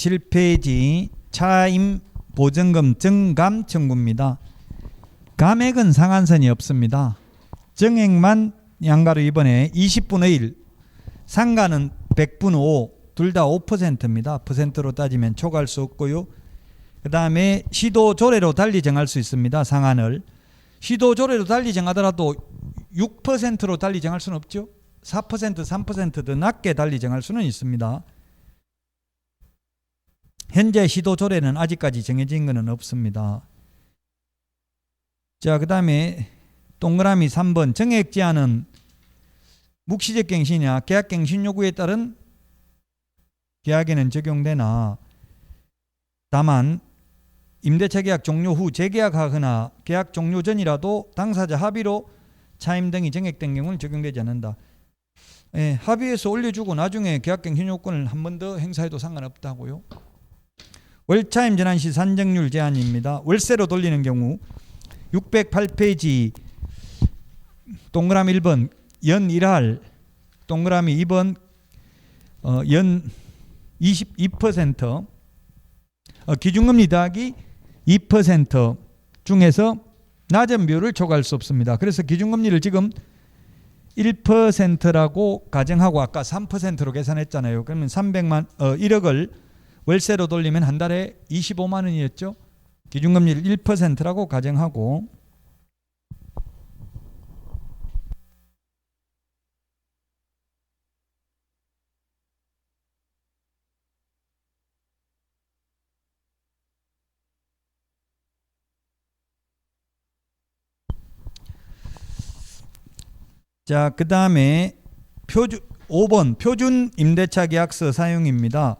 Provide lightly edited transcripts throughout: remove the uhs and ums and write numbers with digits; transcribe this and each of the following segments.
207페이지 차임 보증금 증감 청구입니다. 감액은 상한선이 없습니다. 정액만 양가로 이번에 20분의 1, 상가는 100분의 5, 둘 다 5%입니다. 퍼센트로 따지면 초과할 수 없고요. 그 다음에 시도 조례로 달리 정할 수 있습니다. 상한을. 시도 조례로 달리 정하더라도 6%로 달리 정할 수는 없죠. 4%, 3% 더 낮게 달리 정할 수는 있습니다. 현재 시도 조례는 아직까지 정해진 것은 없습니다. 자, 그 다음에 동그라미 3번 정액 제한은 묵시적 갱신이나 계약 갱신 요구에 따른 계약에는 적용되나 다만 임대차 계약 종료 후 재계약하거나 계약 종료 전이라도 당사자 합의로 차임 등이 정액된 경우는 적용되지 않는다. 예, 합의해서 올려주고 나중에 계약갱신 요건을 한 번 더 행사해도 상관없다고요. 월차임 전환 시 산정률 제한입니다. 월세로 돌리는 경우 608페이지 동그라미 1번 연 1할 동그라미 2번 연 22% 기준금리 더하기 2% 중에서 낮은 비율을 초과할 수 없습니다. 그래서 기준금리를 지금 1%라고 가정하고 아까 3%로 계산했잖아요. 그러면 1억을 월세로 돌리면 한 달에 25만 원이었죠. 기준금리를 1%라고 가정하고 자, 그 다음에 5번 표준 임대차 계약서 사용입니다.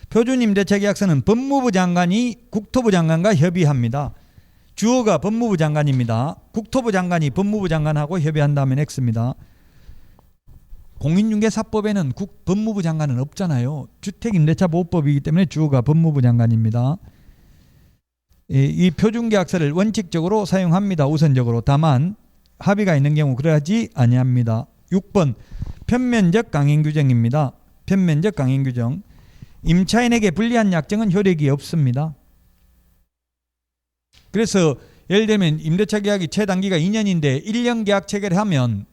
표준 임대차 계약서는 법무부 장관이 국토부 장관과 협의합니다. 주어가 법무부 장관입니다. 국토부 장관이 법무부 장관하고 협의한다면 X입니다. 공인중개사법에는 법무부 장관은 없잖아요. 주택임대차보호법이기 때문에 주어가 법무부 장관입니다. 이 표준계약서를 원칙적으로 사용합니다. 우선적으로. 다만 합의가 있는 경우 그러하지 아니합니다. 6번 편면적 강행규정입니다. 편면적 강행규정. 임차인에게 불리한 약정은 효력이 없습니다. 그래서 예를 들면 임대차 계약이 최단기가 2년인데 1년 계약 체결을 하면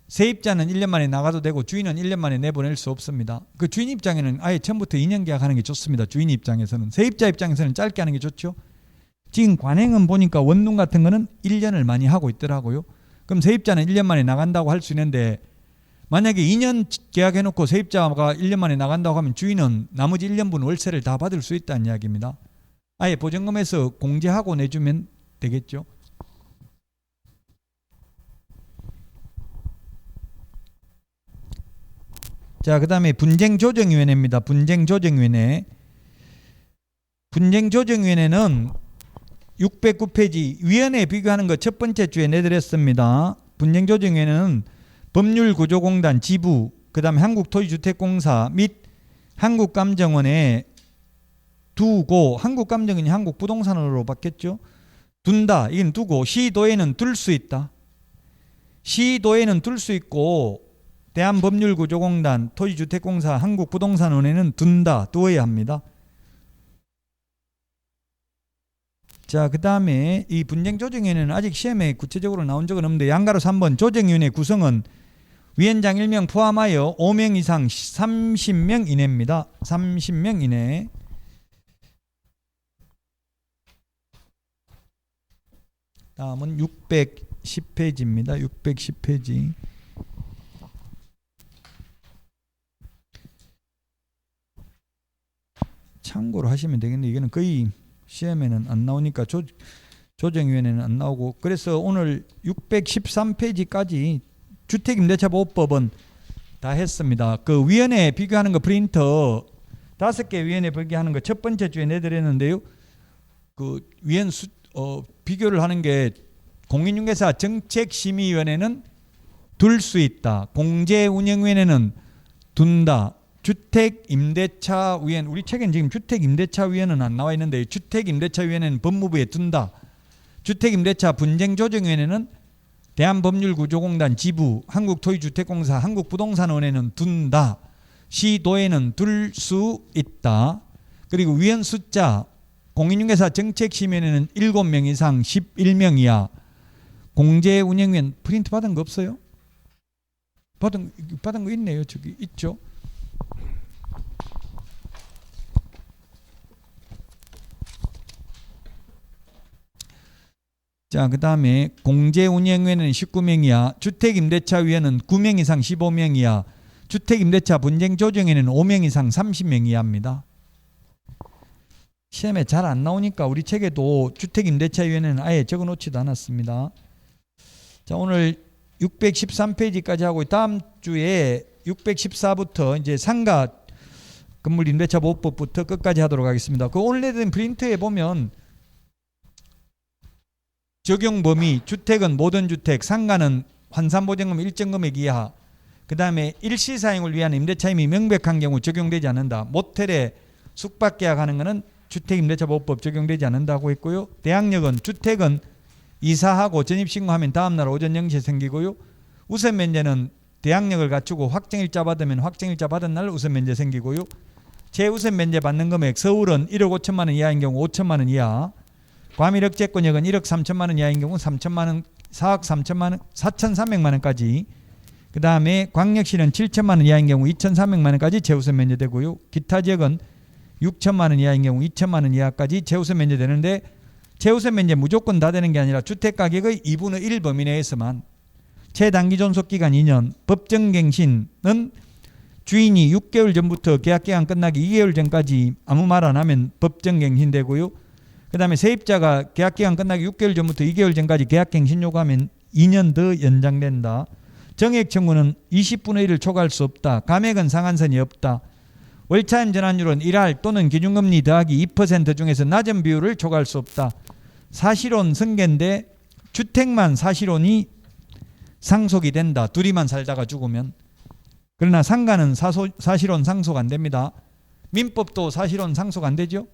세입자는 1년 만에 나가도 되고 주인은 1년 만에 내보낼 수 없습니다. 그 주인 입장에는 아예 처음부터 2년 계약하는 게 좋습니다. 주인 입장에서는. 세입자 입장에서는 짧게 하는 게 좋죠. 지금 관행은 보니까 원룸 같은 거는 1년을 많이 하고 있더라고요. 그럼 세입자는 1년 만에 나간다고 할 수 있는데 만약에 2년 계약해놓고 세입자가 1년 만에 나간다고 하면 주인은 나머지 1년분 월세를 다 받을 수 있다는 이야기입니다. 아예 보증금에서 공제하고 내주면 되겠죠. 자, 그 다음에 분쟁조정위원회입니다. 분쟁조정위원회. 분쟁조정위원회는 609페이지 위원회 비교하는 거 첫 번째 주에 내드렸습니다. 분쟁조정위원회는 법률구조공단 지부, 그 다음에 한국토지주택공사 및 한국감정원에 두고, 한국감정원이 한국부동산으로 바뀌었죠. 둔다, 이건 두고, 시도에는 둘 수 있다. 시도에는 둘 수 있고 대한법률구조공단, 토지주택공사, 한국부동산원에는 둔다, 두어야 합니다. 자, 그 다음에 이 분쟁조정위원회는 아직 시험에 구체적으로 나온 적은 없는데 양가로 3번 조정위원회 구성은 위원장 1명 포함하여 5명 이상 30명 이내입니다. 30명 이내. 다음은 610페이지입니다. 610페이지. 참고로 하시면 되겠는데 이거는 거의 시험에는 안 나오니까 조정위원회는 안 나오고, 그래서 오늘 613페이지까지 주택임대차보호법은 다 했습니다. 그 위원회 비교하는 거 프린터 5개 위원회 비교하는 거 첫 번째 주에 내드렸는데요. 그 비교를 하는 게 공인중개사 정책심의위원회는 둘 수 있다. 공제운영위원회는 둔다. 주택임대차위원, 우리 책엔 지금 주택임대차위원회는 안 나와 있는데 주택임대차위원회는 법무부에 둔다. 주택임대차 분쟁조정위원회는 대한법률구조공단 지부, 한국토지주택공사, 한국부동산원에는 둔다. 시도에는 둘 수 있다. 그리고 위원 숫자 공인중개사 정책심의위원회는 7명 이상 11명 이하. 공제운영위원 프린트 받은 거 없어요? 받은 거 있네요. 저기 있죠. 자, 그 다음에 공제운영위원회는 19명 이하, 주택임대차위원회는 9명 이상 15명 이하, 주택임대차 분쟁조정위원회는 5명 이상 30명 이하입니다. 시험에 잘 안 나오니까 우리 책에도 주택임대차위원회는 아예 적어놓지도 않았습니다. 자, 오늘 613페이지까지 하고 다음 주에 614부터 이제 상가 건물임대차보호법부터 끝까지 하도록 하겠습니다. 그 오늘 내던 프린트에 보면 적용 범위, 주택은 모든 주택, 상가는 환산보증금 일정 금액 이하, 그 다음에 일시사용을 위한 임대차임이 명백한 경우 적용되지 않는다. 모텔에 숙박계약하는 것은 주택임대차보호법 적용되지 않는다고 했고요. 대항력은 주택은 이사하고 전입신고하면 다음날 오전 0시에 생기고요. 우선면제는 대항력을 갖추고 확정일자 받으면 확정일자 받은 날 우선면제 생기고요. 재우선면제 받는 금액 서울은 1억 5천만 원 이하인 경우 5천만 원 이하, 과밀억제권역은 1억 3천만 원 이하인 경우 3천만 원, 4억 3천만 원, 4,300만 원까지. 그 다음에 광역시는 7천만 원 이하인 경우 2,300만 원까지 재우선 면제되고요. 기타 지역은 6천만 원 이하인 경우 2천만 원 이하까지 재우선 면제되는데, 재우선 면제 무조건 다 되는 게 아니라 주택가격의 2분의 1 범위 내에서만. 최단기 존속기간 2년. 법정갱신은 주인이 6개월 전부터 계약기간 끝나기 2개월 전까지 아무 말 안 하면 법정갱신되고요. 그 다음에 세입자가 계약기간 끝나기 6개월 전부터 2개월 전까지 계약갱신 요구하면 2년 더 연장된다. 정액 청구는 20분의 1을 초과할 수 없다. 감액은 상한선이 없다. 월차임 전환율은 1할 또는 기준금리 더하기 2% 중에서 낮은 비율을 초과할 수 없다. 사실혼 승계인데 주택만 사실혼이 상속이 된다. 둘이만 살다가 죽으면. 그러나 상가는 사실혼 상속 안 됩니다. 민법도 사실혼 상속 안 되죠.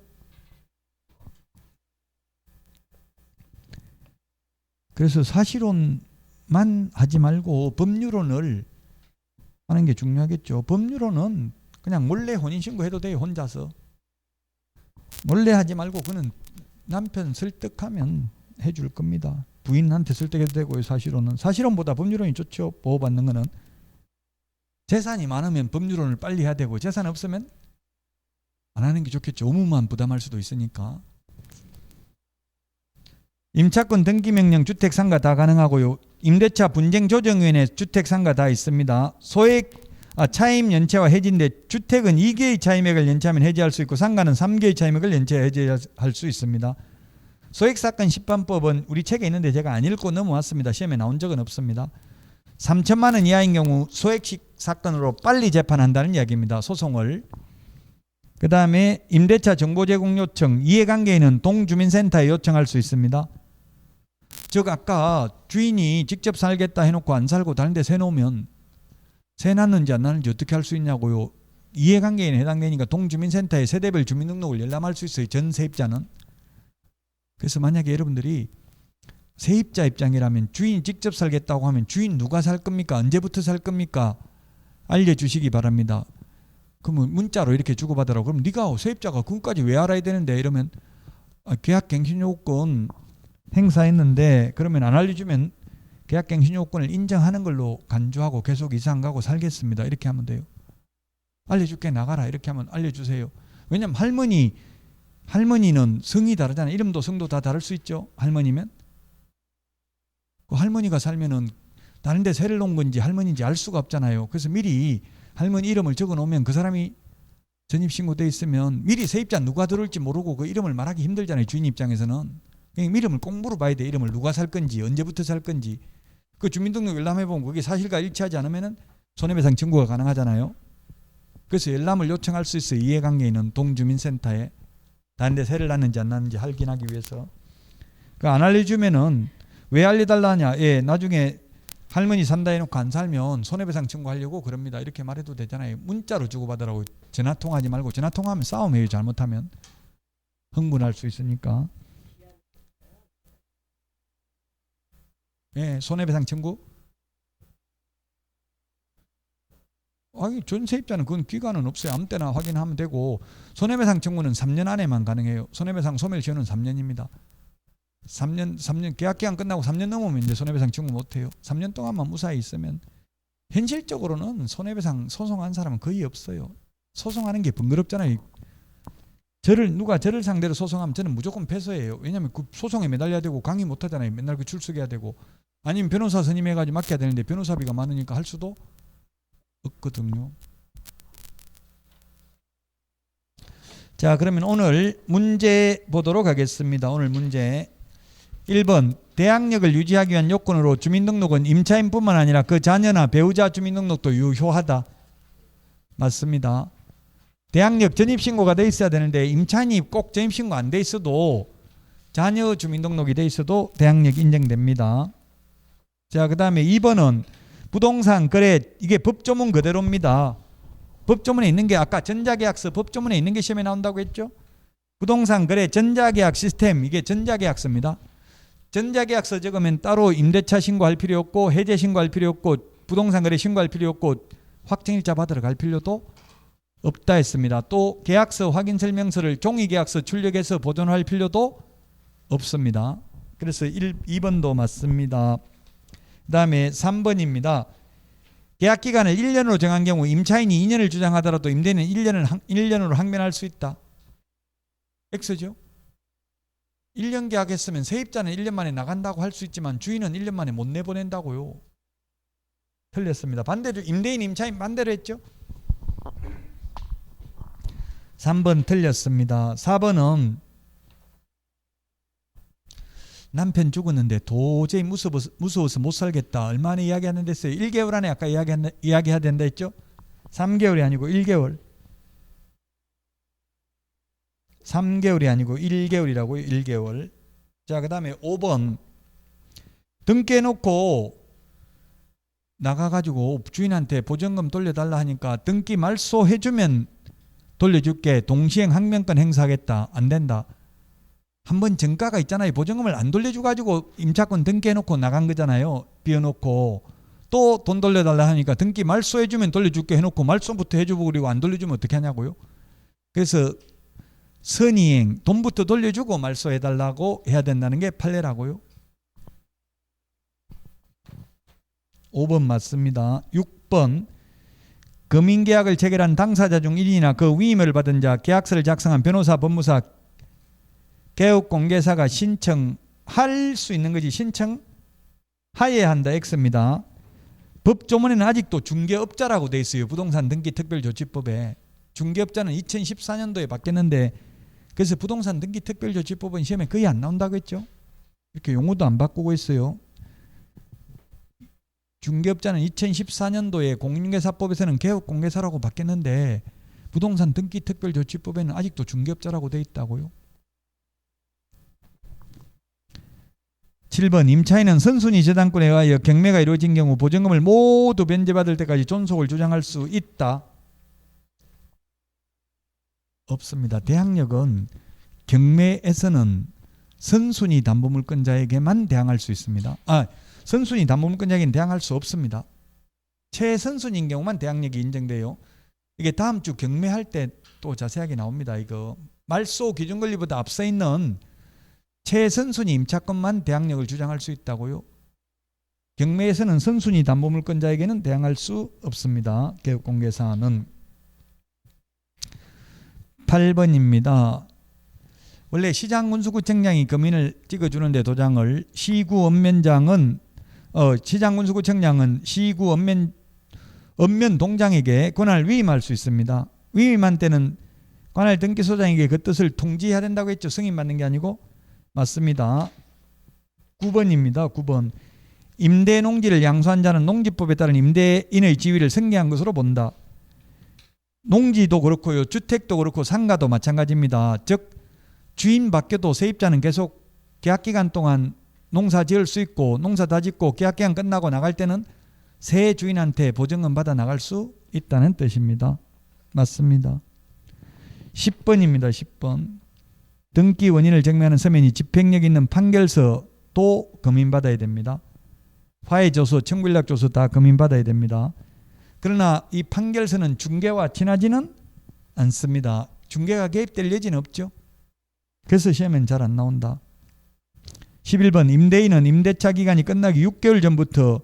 그래서 사실혼만 하지 말고 법률혼을 하는 게 중요하겠죠. 법률혼은 그냥 몰래 혼인신고해도 돼요. 혼자서. 몰래 하지 말고 그는 남편 설득하면 해줄 겁니다. 부인한테 설득해도 되고요. 사실혼은. 사실혼보다 법률혼이 좋죠. 보호받는 거는. 재산이 많으면 법률혼을 빨리 해야 되고 재산 없으면 안 하는 게 좋겠죠. 의무만 부담할 수도 있으니까. 임차권 등기명령 주택상가 다 가능하고요. 임대차 분쟁조정위원회 주택상가 다 있습니다. 차임 연체와 해지인데 주택은 2개의 차임액을 연체하면 해지할 수 있고 상가는 3개의 차임액을 연체해 해지할 수 있습니다. 소액사건 시판법은 우리 책에 있는데 제가 안 읽고 넘어왔습니다. 시험에 나온 적은 없습니다. 3천만 원 이하인 경우 소액식 사건으로 빨리 재판한다는 이야기입니다. 소송을. 그 다음에 임대차 정보 제공 요청, 이해관계인은 동주민센터에 요청할 수 있습니다. 즉 아까 주인이 직접 살겠다 해놓고 안 살고 다른 데 세놓으면 세 났는지 안 났는지 어떻게 할 수 있냐고요. 이해관계인에 해당되니까 동주민센터에 세대별 주민등록을 열람할 수 있어요. 전 세입자는. 그래서 만약에 여러분들이 세입자 입장이라면 주인이 직접 살겠다고 하면 주인 누가 살 겁니까? 언제부터 살 겁니까? 알려주시기 바랍니다. 그러면 문자로 이렇게 주고받으라고. 그럼 네가 세입자가 그것까지 왜 알아야 되는데 이러면 계약갱신요건 행사했는데 그러면 안 알려주면 계약갱신요건을 인정하는 걸로 간주하고 계속 이사 안 가고 살겠습니다. 이렇게 하면 돼요. 알려줄게 나가라 이렇게 하면 알려주세요. 왜냐하면 할머니는 성이 다르잖아요. 이름도 성도 다 다를 수 있죠. 할머니면. 그 할머니가 살면은 다른 데 세를 놓은 건지 할머니인지 알 수가 없잖아요. 그래서 미리 할머니 이름을 적어 놓으면 그 사람이 전입신고돼 있으면 미리 세입자 누가 들어올지 모르고 그 이름을 말하기 힘들잖아요. 주인 입장에서는. 그러니까 이름을 꼭 물어봐야 돼. 이름을 누가 살 건지 언제부터 살 건지. 그 주민등록 열람해보면 그게 사실과 일치하지 않으면 손해배상 청구가 가능하잖아요. 그래서 열람을 요청할 수 있어요. 이해관계인은 동주민센터에. 다른 데 세를 났는지 안 났는지 확인하기 위해서. 그 안 알려주면은 왜 알려달라 하냐. 나중에 할머니 산다 해놓고 안 살면 손해배상 청구하려고 그럽니다. 이렇게 말해도 되잖아요. 문자로 주고받으라고. 전화통화하지 말고. 전화통화하면 싸움이에요. 잘못하면. 흥분할 수 있으니까. 손해배상 청구. 전세입자는 그건 기간은 없어요. 아무 때나 확인하면 되고, 손해배상 청구는 3년 안에만 가능해요. 손해배상 소멸시효는 3년입니다. 3년 계약기간 끝나고 3년 넘으면 이제 손해배상 청구 못해요. 3년 동안만 무사히 있으면. 현실적으로는 손해배상 소송한 사람은 거의 없어요. 소송하는 게 번거롭잖아요. 누가 저를 상대로 소송하면 저는 무조건 패소해요. 왜냐하면 그 소송에 매달려야 되고 강의 못 하잖아요. 맨날 그 출석해야 되고, 아니면 변호사 선임해가지고 맡겨야 되는데 변호사비가 많으니까 할 수도 없거든요. 자, 그러면 오늘 문제 보도록 하겠습니다. 오늘 문제 1번, 대항력을 유지하기 위한 요건으로 주민등록은 임차인뿐만 아니라 그 자녀나 배우자 주민등록도 유효하다. 맞습니다. 대항력 전입신고가 돼 있어야 되는데 임차인이 꼭 전입신고 안 돼 있어도 자녀 주민등록이 돼 있어도 대항력 인정됩니다. 자, 그 다음에 2번은 부동산 거래, 이게 법조문 그대로입니다. 법조문에 있는 게 아까 전자계약서 법조문에 있는 게 시험에 나온다고 했죠. 부동산 거래 전자계약 시스템, 이게 전자계약서입니다. 전자계약서 적으면 따로 임대차 신고할 필요 없고 해제 신고할 필요 없고 부동산 거래 신고할 필요 없고 확정일자 받으러 갈 필요도 없다 했습니다. 또 계약서 확인 설명서를 종이계약서 출력해서 보존할 필요도 없습니다. 그래서 2번도 맞습니다. 그 다음에 3번입니다. 계약기간을 1년으로 정한 경우 임차인이 2년을 주장하더라도 임대인은 1년으로 항면할 수 있다. X죠. 1년 계약했으면 세입자는 1년 만에 나간다고 할 수 있지만 주인은 1년 만에 못 내보낸다고요. 틀렸습니다. 반대로 임대인 임차인 반대로 했죠. 3번 틀렸습니다. 4번은 남편 죽었는데 도저히 무서워서 못 살겠다. 얼마나 이야기하는 데서요. 1개월 안에 아까 이야기해야 된다 했죠. 3개월이 아니고 1개월. 3개월이 아니고 1개월이라고요. 1개월. 자, 그 다음에 5번. 등기해놓고 나가가지고 주인한테 보증금 돌려달라 하니까 등기 말소해주면 돌려줄게. 동시행 항명권 행사하겠다. 안 된다. 한번 정가가 있잖아요. 보증금을 안 돌려줘가지고 임차권 등기해놓고 나간 거잖아요. 비워놓고 또 돈 돌려달라 하니까 등기 말소해주면 돌려줄게 해놓고 말소부터 해주고 그리고 안 돌려주면 어떻게 하냐고요. 그래서 선이행 돈부터 돌려주고 말소해달라고 해야 된다는 게 판례라고요. 5번 맞습니다. 6번 금인계약을 체결한 당사자 중 1인이나 그 위임을 받은 자, 계약서를 작성한 변호사, 법무사, 개업공개사가 신청할 수 있는 거지 신청하여야 한다. X입니다. 법조문에는 아직도 중개업자라고 돼 있어요. 부동산 등기특별조치법에. 중개업자는 2014년도에 바뀌었는데 그래서 부동산 등기특별조치법은 시험에 거의 안 나온다고 했죠. 이렇게 용어도 안 바꾸고 있어요. 중개업자는 2014년도에 공인중개사법에서는 개업공개사라고 바뀌었는데 부동산 등기특별조치법에는 아직도 중개업자라고 돼 있다고요. 7번 임차인은 선순위 저당권에 의하여 경매가 이루어진 경우 보증금을 모두 변제받을 때까지 존속을 주장할 수 있다. 없습니다. 대항력은 경매에서는 선순위 담보물권자에게만 대항할 수 있습니다. 선순위 담보물권자에게는 대항할 수 없습니다. 최선순위인 경우만 대항력이 인정돼요. 이게 다음 주 경매할 때 또 자세하게 나옵니다. 이거 말소 기준 권리보다 앞서 있는 최선순위 임차권만 대항력을 주장할 수 있다고요. 경매에서는 선순위 담보물권자에게는 대항할 수 없습니다. 개업공개사는. 8번입니다. 원래 시장군수구청장이 금인을 찍어주는데 도장을 시구 읍면장은 시장군수구청장은 시구 읍면 동장에게 권한을 위임할 수 있습니다. 위임한 때는 관할 등기소장에게 그 뜻을 통지해야 된다고 했죠. 승인받는 게 아니고. 맞습니다. 9번입니다. 9번. 임대 농지를 양수한 자는 농지법에 따른 임대인의 지위를 승계한 것으로 본다. 농지도 그렇고요. 주택도 그렇고 상가도 마찬가지입니다. 즉 주인 바뀌어도 세입자는 계속 계약기간 동안 농사 지을 수 있고 농사 다 짓고 계약기간 끝나고 나갈 때는 새 주인한테 보증금 받아 나갈 수 있다는 뜻입니다. 맞습니다. 10번입니다. 10번. 등기 원인을 증명하는 서면이 집행력 있는 판결서도 금인받아야 됩니다. 화해조서, 청구인락조서 다 금인받아야 됩니다. 그러나 이 판결서는 중개와 친하지는 않습니다. 중개가 개입될 여지는 없죠. 그래서 시험엔 잘 안 나온다. 11번 임대인은 임대차 기간이 끝나기 6개월 전부터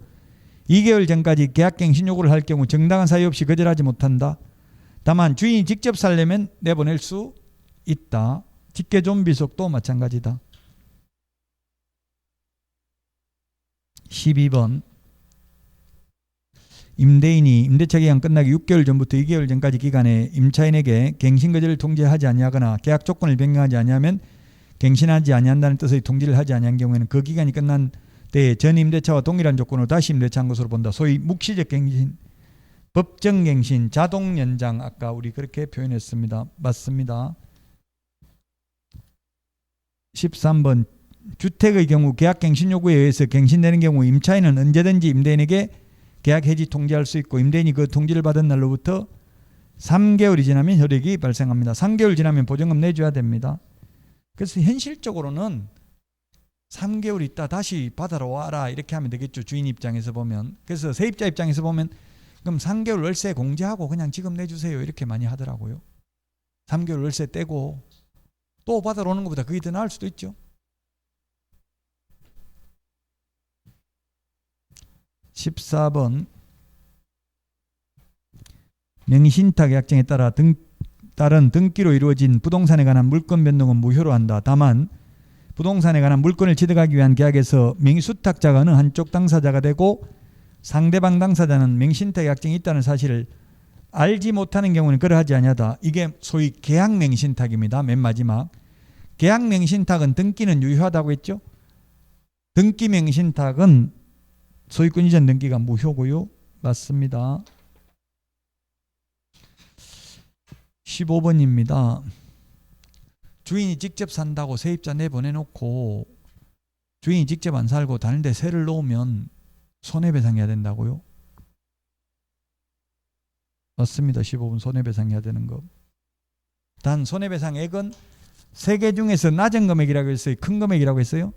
2개월 전까지 계약갱신 요구를 할 경우 정당한 사유 없이 거절하지 못한다. 다만 주인이 직접 살려면 내보낼 수 있다. 직계존 비속도 마찬가지다. 12번 임대인이 임대차 기간 끝나기 6개월 전부터 2개월 전까지 기간에 임차인에게 갱신 거절을 통지하지 아니하거나 계약 조건을 변경하지 아니하면 갱신하지 아니한다는 뜻의 통지를 하지 아니한 경우에는 그 기간이 끝난 때에 전 임대차와 동일한 조건으로 다시 임대차한 것으로 본다. 소위 묵시적 갱신, 법정 갱신, 자동 연장, 아까 우리 그렇게 표현했습니다. 맞습니다. 13번 주택의 경우 계약갱신 요구에 의해서 갱신되는 경우 임차인은 언제든지 임대인에게 계약 해지 통지할 수 있고 임대인이 그 통지를 받은 날로부터 3개월이 지나면 효력이 발생합니다. 3개월 지나면 보증금 내줘야 됩니다. 그래서 현실적으로는 3개월 있다 다시 받으러 와라 이렇게 하면 되겠죠. 주인 입장에서 보면. 그래서 세입자 입장에서 보면 그럼 3개월 월세 공제하고 그냥 지금 내주세요 이렇게 많이 하더라고요. 3개월 월세 떼고 또 받으러 오는 것보다 그게 더 나을 수도 있죠. 14번 명의신탁 계약정에 따른 등기로 이루어진 부동산에 관한 물권 변동은 무효로 한다. 다만 부동산에 관한 물권을 취득하기 위한 계약에서 명의수탁자가 어느 한쪽 당사자가 되고 상대방 당사자는 명의신탁 계약정이 있다는 사실을 알지 못하는 경우는 그러하지 아니하다. 이게 소위 계약 명의신탁입니다. 맨 마지막 계약 명의신탁은 등기는 유효하다고 했죠. 등기 명의신탁은 소유권 이전 등기가 무효고요. 맞습니다. 15번입니다. 주인이 직접 산다고 세입자 내보내놓고 주인이 직접 안 살고 다른 데 세를 놓으면 손해배상해야 된다고요? 맞습니다. 15번 손해배상해야 되는 거. 단 손해배상액은 세 개 중에서 낮은 금액이라고 했어요? 큰 금액이라고 했어요?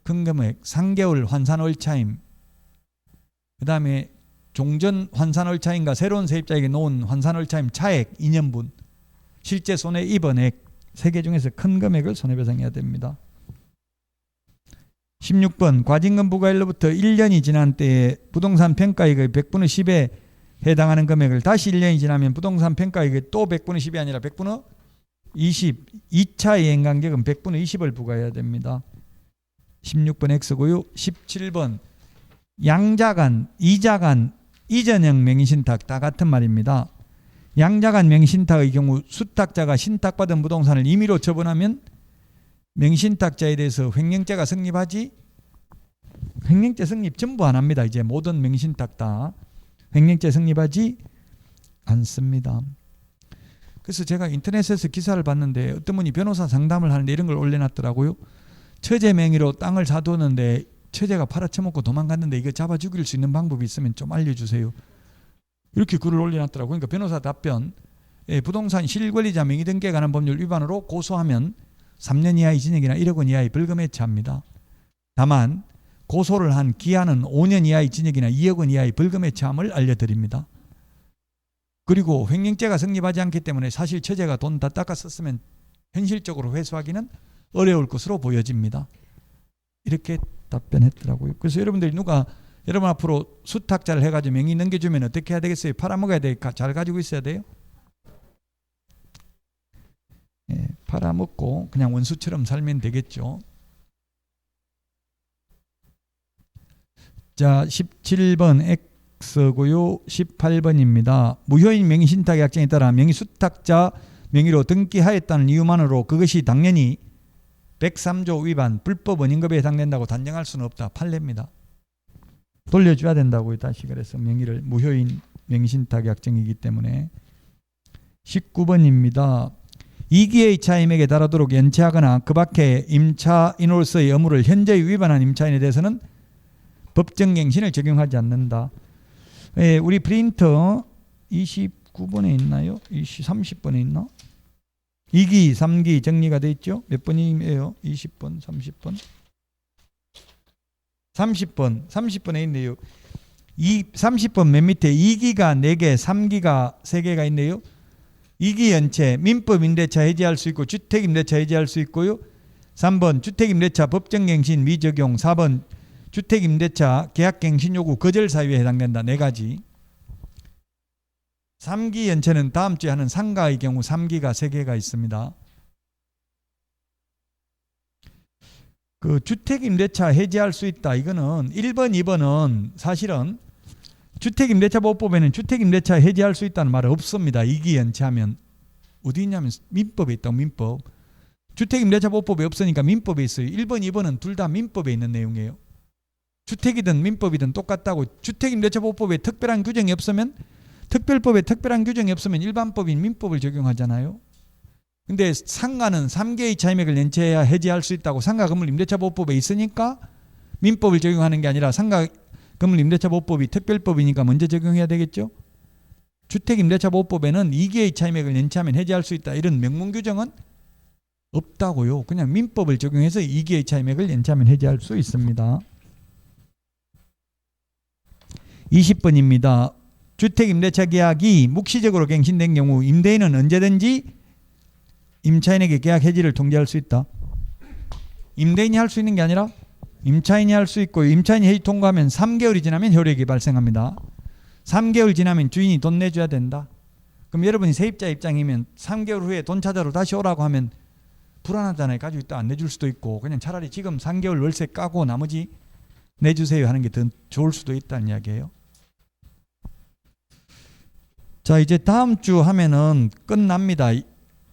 큰 금액 3개월 환산월차임, 그 다음에 종전 환산월차임과 새로운 세입자에게 놓은 환산월차임 차액 2년분, 실제 손해 입은 액 3개 중에서 큰 금액을 손해배상해야 됩니다. 16번 과징금 부과일로부터 1년이 지난 때에 부동산 평가액의 100분의 10에 해당하는 금액을 다시 1년이 지나면 부동산 평가액의 또 100분의 10이 아니라 100분의 20, 2차 이행간격은 100분의 20을 부과해야 됩니다. 16번 X고요. 17번 양자간, 이자간, 이전형 명의신탁 다 같은 말입니다. 양자간 명의신탁의 경우 수탁자가 신탁받은 부동산을 임의로 처분하면 명의신탁자에 대해서 횡령죄가 성립하지, 횡령죄 성립 전부 안 합니다. 이제 모든 명의신탁 다 횡령죄 성립하지 않습니다. 그래서 제가 인터넷에서 기사를 봤는데 어떤 분이 변호사 상담을 하는데 이런 걸 올려놨더라고요. 처제 명의로 땅을 사두었는데 처제가 팔아쳐먹고 도망갔는데 이거 잡아 죽일 수 있는 방법이 있으면 좀 알려주세요. 이렇게 글을 올려놨더라고요. 그러니까 변호사 답변, 부동산 실권리자 명의 등기에 관한 법률 위반으로 고소하면 3년 이하의 징역이나 1억 원 이하의 벌금에 처합니다. 다만 고소를 한 기한은 5년 이하의 징역이나 2억 원 이하의 벌금에 처함을 알려드립니다. 그리고 횡령죄가 성립하지 않기 때문에 사실 처제가 돈 다 닦아 썼으면 현실적으로 회수하기는 어려울 것으로 보여집니다. 이렇게 답변했더라고요. 그래서 여러분들이 누가 여러분 앞으로 수탁자를 해가지고 명의 넘겨주면 어떻게 해야 되겠어요? 팔아먹어야 돼? 잘 가지고 있어야 돼요? 팔아먹고 그냥 원수처럼 살면 되겠죠. 자, 17번 X고요. 18번입니다. 무효인 명의신탁약정에 따라 명의수탁자 명의로 등기하였다는 이유만으로 그것이 당연히 103조 위반 불법 원인급에 해당된다고 단정할 수는 없다. 판례입니다. 돌려줘야 된다고요. 다시 그래서 명의를 무효인 명의신탁약정이기 때문에. 19번입니다. 2기의 차임액에 달하도록 연체하거나 그 밖에 임차인으로서의 의무를 현저히 위반한 임차인에 대해서는 법정갱신을 적용하지 않는다. 우리 프린터 29번에 있나요? 30번에 있나? 2기, 3기 정리가 돼 있죠? 몇 번이에요? 20번, 30번? 30번에 있네요. 30번 맨 밑에 2기가 4개, 3기가 3개가 있네요. 2기 연체, 민법 임대차 해지할 수 있고 주택 임대차 해지할 수 있고요. 3번 주택 임대차 법정갱신 미적용, 4번 주택 임대차 계약갱신 요구 거절 사유에 해당된다. 4가지. 3기 연체는 다음 주에 하는 상가의 경우 3기가 3개가 있습니다. 그 주택 임대차 해지할 수 있다. 이거는 1번, 2번은 사실은 주택 임대차 보호법에는 주택 임대차 해지할 수 있다는 말은 없습니다. 2기 연체하면 어디 있냐면 민법에 있다고. 민법. 주택 임대차 보호법에 없으니까 민법에 있어요. 1번, 2번은 둘 다 민법에 있는 내용이에요. 주택이든 민법이든 똑같다고. 주택 임대차 보호법에 특별한 규정이 없으면, 특별법에 특별한 규정이 없으면 일반법인 민법을 적용하잖아요. 근데 상가는 3개의 차임액을 연체해야 해지할 수 있다고. 상가 건물 임대차 보호법에 있으니까 민법을 적용하는 게 아니라 상가 건물 임대차 보호법이 특별법이니까 먼저 적용해야 되겠죠. 주택 임대차 보호법에는 2개의 차임액을 연체하면 해지할 수 있다. 이런 명문 규정은 없다고요. 그냥 민법을 적용해서 2개의 차임액을 연체하면 해지할 수 있습니다. 20번입니다. 주택 임대차 계약이 묵시적으로 갱신된 경우 임대인은 언제든지 임차인에게 계약 해지를 통지할 수 있다. 임대인이 할 수 있는 게 아니라 임차인이 할 수 있고, 임차인이 해지 통과하면 3개월이 지나면 효력이 발생합니다. 3개월 지나면 주인이 돈 내줘야 된다. 그럼 여러분이 세입자 입장이면 3개월 후에 돈 찾아러 다시 오라고 하면 불안하잖아요. 가지고 있다 안 내줄 수도 있고, 그냥 차라리 지금 3개월 월세 까고 나머지 내주세요 하는 게 더 좋을 수도 있다는 이야기예요. 자, 이제 다음 주 하면은 끝납니다.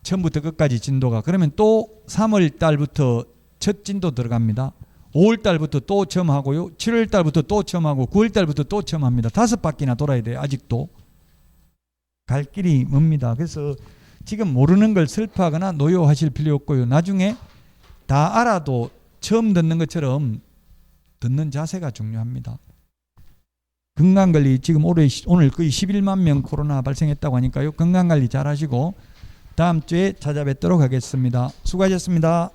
처음부터 끝까지 진도가. 그러면 또 3월 달부터 첫 진도 들어갑니다. 5월 달부터 또 처음 하고요. 7월 달부터 또 처음 하고 9월 달부터 또 처음 합니다. 5바퀴나 돌아야 돼요. 아직도. 갈 길이 멉니다. 그래서 지금 모르는 걸 슬퍼하거나 노여하실 필요 없고요. 나중에 다 알아도 처음 듣는 것처럼 듣는 자세가 중요합니다. 건강관리 지금 오늘 거의 11만 명 코로나 발생했다고 하니까요. 건강관리 잘 하시고 다음 주에 찾아뵙도록 하겠습니다. 수고하셨습니다.